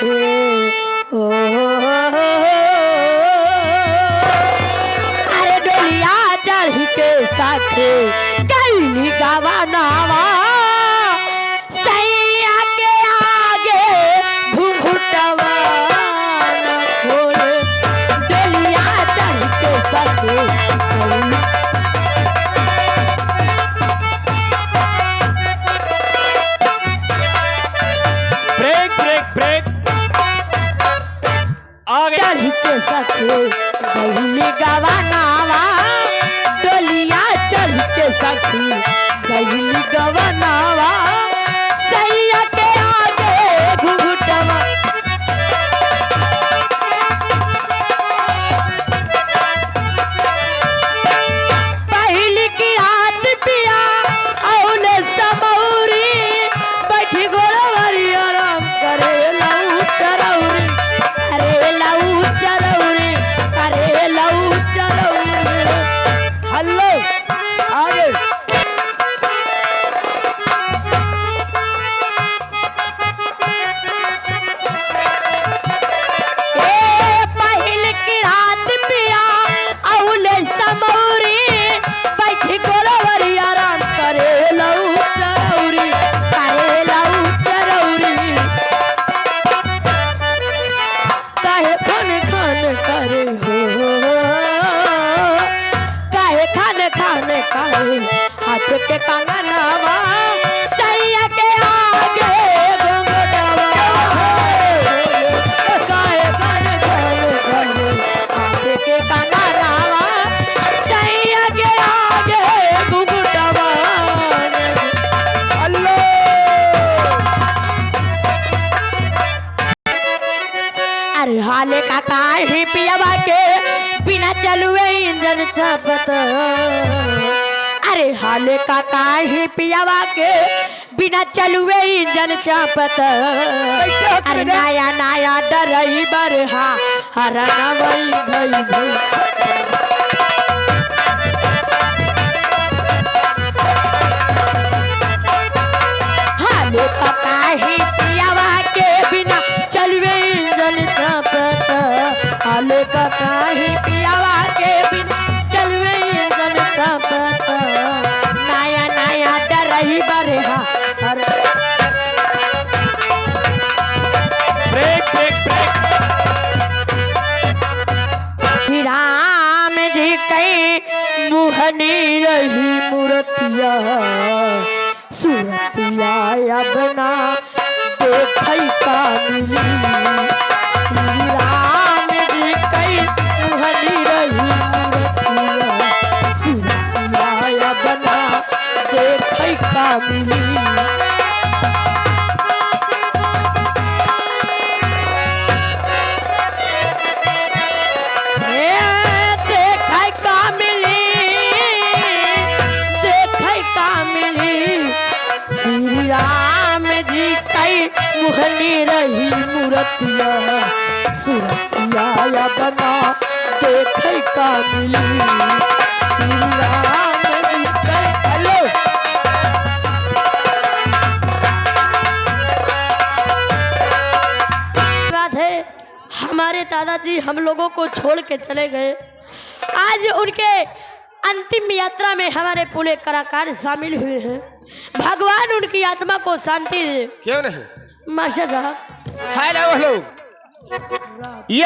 साथे ओ अरे डोलिया चढ़ के साथे गईली गवनवा सैया के आगे घुंघुटवा न खोले डोलिया चढ़ के साथे चढ़ के साथे गईली गवनवा डोलिया चढ़ के साथे गईली गवनवा सैया के आगे घुंघुटवा पहली की रात पिया औले समौरी बैठी गोड़वरी आराम करे लऊ चरौरी अरे लऊ चरौरी अरे लऊ चरौरी हेलो आगे पहिल की रात पिया औले समौरी बैठी गोड़वरी आराम करे लऊ चरौरी करे लऊ चरौरी काहे खान खान करे हो काहे खान खान करे हाथ के कंगनवा सैया के आगे घुंघटवा काहे खान खान करे हाथ के कंगनवा सैया के आगे घुंघटवा हेलो अरे हाले काका ही पियावा के बिना चलुए इंजन चपत अरे हाले काका ही पियावा के बिना चलुए इंजन चपत अरे नया नया डरई बरहा हरना भई भई भई हाले काका ही पियावा के बिना चलुए इंजन चपत हाले काका ही पियावा के बिना चलुए इंजन चपत नया नया डरई बरहा हर break break break Ram ji कई मुहनी रही मूर्तिया सूरतिया अपना देखई का मिली श्री राम जी कई मुहनी रही मूर्तिया सूरतिया अपना देखई का मिली श्री राम जी कई मुहनी रही मूर्तिया सूरतिया बना देखे का मिली श्री राम जी कई हेलो राधे हमारे दादाजी हम लोगों को छोड़ के चले गए। आज उनके अंतिम यात्रा में हमारे पूरे कलाकार शामिल हुए हैं। भगवान उनकी आत्मा को शांति दे। क्यों नहीं मास्टर साहब हेलो हेलो ये